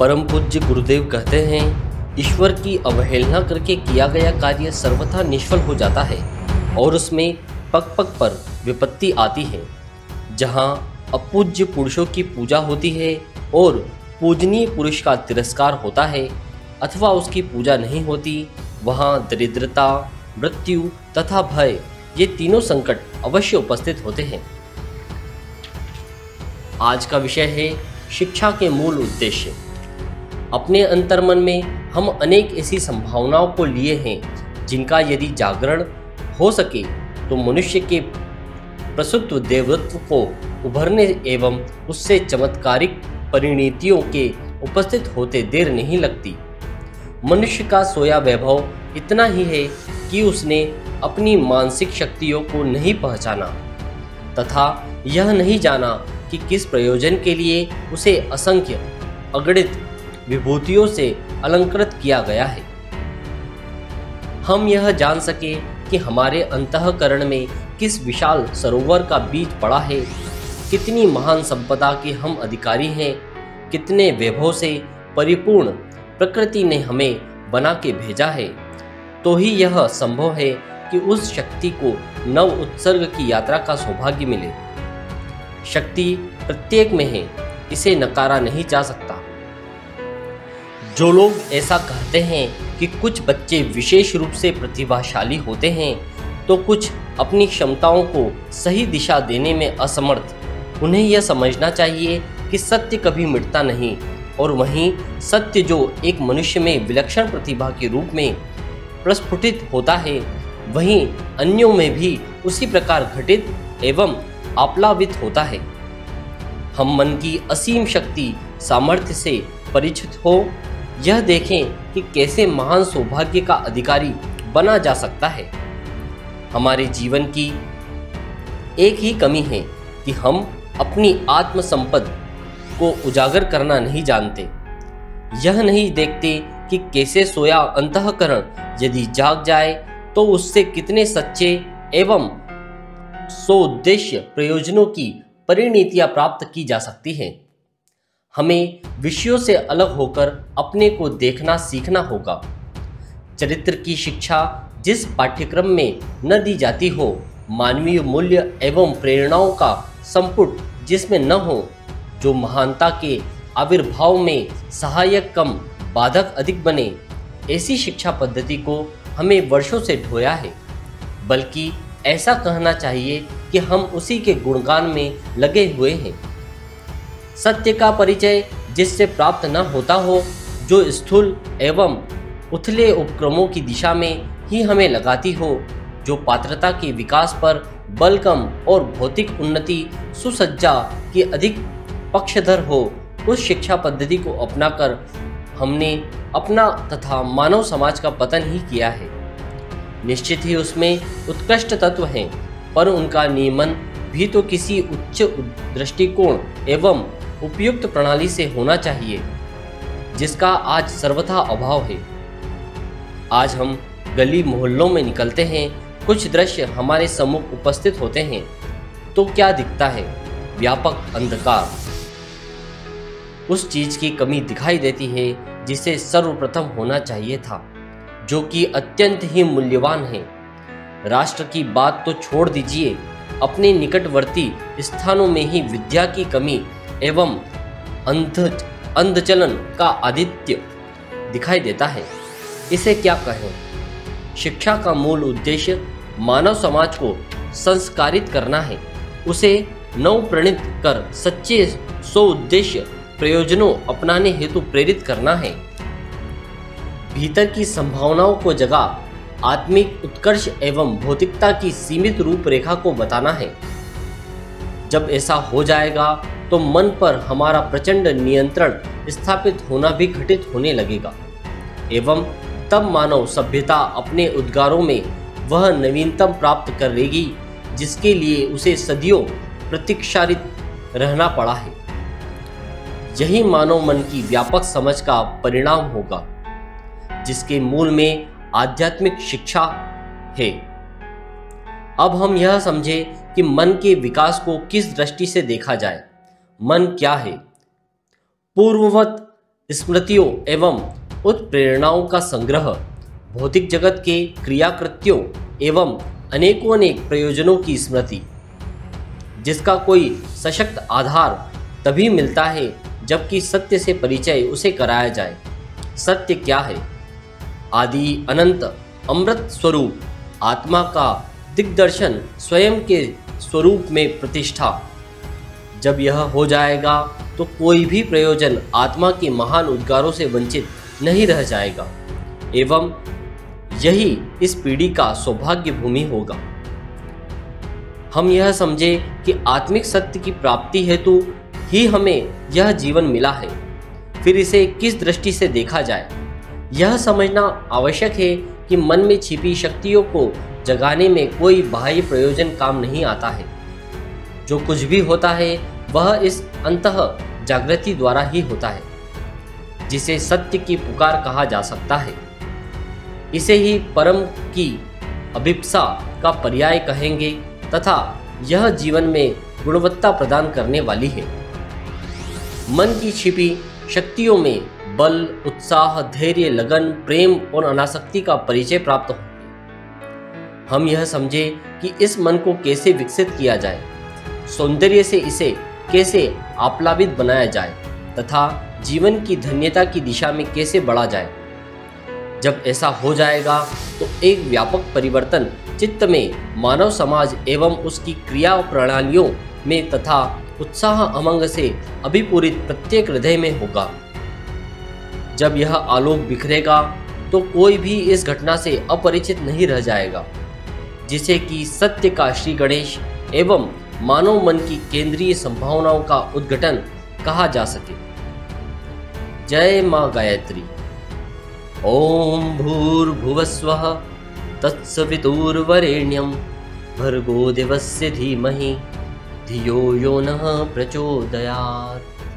परम पूज्य गुरुदेव कहते हैं, ईश्वर की अवहेलना करके किया गया कार्य सर्वथा निष्फल हो जाता है और उसमें पग पग पर विपत्ति आती है। जहाँ अपूज्य पुरुषों की पूजा होती है और पूजनीय पुरुष का तिरस्कार होता है अथवा उसकी पूजा नहीं होती, वहाँ दरिद्रता, मृत्यु तथा भय, ये तीनों संकट अवश्य उपस्थित होते हैं। आज का विषय है शिक्षा के मूल उद्देश्य। अपने अंतर्मन में हम अनेक ऐसी संभावनाओं को लिए हैं जिनका यदि जागरण हो सके तो मनुष्य के प्रसुप्त देवत्व को उभरने एवं उससे चमत्कारिक परिणतियों के उपस्थित होते देर नहीं लगती। मनुष्य का सोया वैभव इतना ही है कि उसने अपनी मानसिक शक्तियों को नहीं पहचाना तथा यह नहीं जाना कि किस प्रयोजन के लिए उसे असंख्य अगणित विभूतियों से अलंकृत किया गया है। हम यह जान सके कि हमारे अंतःकरण में किस विशाल सरोवर का बीज पड़ा है, कितनी महान संपदा के हम अधिकारी हैं, कितने वैभव से परिपूर्ण प्रकृति ने हमें बना के भेजा है, तो ही यह संभव है कि उस शक्ति को नव उत्सर्ग की यात्रा का सौभाग्य मिले। शक्ति प्रत्येक में है, इसे नकारा नहीं जा सकता। जो लोग ऐसा कहते हैं कि कुछ बच्चे विशेष रूप से प्रतिभाशाली होते हैं तो कुछ अपनी क्षमताओं को सही दिशा देने में असमर्थ, उन्हें यह समझना चाहिए कि सत्य कभी मिटता नहीं और वहीं सत्य जो एक मनुष्य में विलक्षण प्रतिभा के रूप में प्रस्फुटित होता है, वहीं अन्यों में भी उसी प्रकार घटित एवं आप्लावित होता है। हम मन की असीम शक्ति सामर्थ्य से परिचित हो यह देखें कि कैसे महान सौभाग्य का अधिकारी बना जा सकता है। हमारे जीवन की एक ही कमी है कि हम अपनी आत्म संपद को उजागर करना नहीं जानते। यह नहीं देखते कि कैसे सोया अंतःकरण यदि जाग जाए तो उससे कितने सच्चे एवं सोउद्देश्य प्रयोजनों की परिणतियां प्राप्त की जा सकती हैं। हमें विषयों से अलग होकर अपने को देखना सीखना होगा। चरित्र की शिक्षा जिस पाठ्यक्रम में न दी जाती हो, मानवीय मूल्य एवं प्रेरणाओं का संपुट जिसमें न हो, जो महानता के आविर्भाव में सहायक कम बाधक अधिक बने, ऐसी शिक्षा पद्धति को हमें वर्षों से ढोया है। बल्कि ऐसा कहना चाहिए कि हम उसी के गुणगान में लगे हुए हैं। सत्य का परिचय जिससे प्राप्त न होता हो, जो स्थूल एवं उथले उपक्रमों की दिशा में ही हमें लगाती हो, जो पात्रता के विकास पर बल कम और भौतिक उन्नति सुसज्जा की अधिक पक्षधर हो, उस शिक्षा पद्धति को अपनाकर हमने अपना तथा मानव समाज का पतन ही किया है। निश्चित ही उसमें उत्कृष्ट तत्व हैं, पर उनका नियमन भी तो किसी उच्च दृष्टिकोण एवं उपयुक्त प्रणाली से होना चाहिए, जिसका आज सर्वथा अभाव है। आज हम गली मोहल्लों में निकलते हैं, कुछ दृश्य हमारे सम्मुख उपस्थित होते हैं तो क्या दिखता है? व्यापक अंधकार। उस चीज की कमी दिखाई देती है जिसे सर्वप्रथम होना चाहिए था, जो कि अत्यंत ही मूल्यवान है। राष्ट्र की बात तो छोड़ दीजिए, अपने निकटवर्ती स्थानों में ही विद्या की कमी एवं अंधचलन का आदित्य दिखाई देता है। इसे क्या कहें? शिक्षा का मूल उद्देश्य मानव समाज को संस्कारित करना है, उसे नवप्रणीत कर सच्चे सोउद्देश्य प्रयोजनों अपनाने हेतु प्रेरित करना है। भीतर की संभावनाओं को जगा आत्मिक उत्कर्ष एवं भौतिकता की सीमित रूपरेखा को बताना है। जब ऐसा हो जाएगा तो मन पर हमारा प्रचंड नियंत्रण स्थापित होना भी घटित होने लगेगा एवं तब मानव सभ्यता अपने उद्गारों में वह नवीनतम प्राप्त कर लेगी जिसके लिए उसे सदियों प्रतीक्षारत रहना पड़ा है। यही मानव मन की व्यापक समझ का परिणाम होगा, जिसके मूल में आध्यात्मिक शिक्षा है। अब हम यह समझें कि मन के विकास को किस दृष्टि से देखा जाए। मन क्या है? पूर्ववत स्मृतियों एवं उत्प्रेरणाओं का संग्रह, भौतिक जगत के क्रियाकृत्यों एवं अनेकों अनेक प्रयोजनों की स्मृति, जिसका कोई सशक्त आधार तभी मिलता है जबकि सत्य से परिचय उसे कराया जाए। सत्य क्या है? आदि अनंत अमृत स्वरूप आत्मा का दिग्दर्शन, स्वयं के स्वरूप में प्रतिष्ठा। जब यह हो जाएगा तो कोई भी प्रयोजन आत्मा के महान उद्गारों से वंचित नहीं रह जाएगा एवं यही इस पीढ़ी का सौभाग्य भूमि होगा। हम यह समझे कि आत्मिक सत्य की प्राप्ति हेतु ही हमें यह जीवन मिला है, फिर इसे किस दृष्टि से देखा जाए, यह समझना आवश्यक है कि मन में छिपी शक्तियों को जगाने में कोई बाह्य प्रयोजन काम नहीं आता है। जो कुछ भी होता है वह इस अंतः जागृति द्वारा ही होता है, जिसे सत्य की पुकार कहा जा सकता है। इसे ही परम की अभिप्सा का पर्याय कहेंगे तथा यह जीवन में गुणवत्ता प्रदान करने वाली है। मन की छिपी शक्तियों में बल, उत्साह, धैर्य, लगन, प्रेम और अनासक्ति का परिचय प्राप्त हो। हम यह समझे कि इस मन को कैसे विकसित किया जाए, सौंदर्य से इसे कैसे आप्लावित बनाया जाए तथा जीवन की धन्यता की दिशा में कैसे बढ़ा जाए। जब ऐसा हो जाएगा तो एक व्यापक परिवर्तन चित्त में, मानव समाज एवं उसकी क्रिया प्रणालियों में तथा उत्साह अमंग से अभिपूरित प्रत्येक हृदय में होगा। जब यह आलोक बिखरेगा तो कोई भी इस घटना से अपरिचित नहीं रह जाएगा, जिसे कि सत्य का श्री गणेश एवं मानव मन की केंद्रीय संभावनाओं का उद्घाटन कहा जा सके। जय मां गायत्री। ओम भूर्भुवस्वः तत्सवितुर्वरेण्यं भर्गो देवस्य धीमहि धियो यो नः प्रचोदयात्।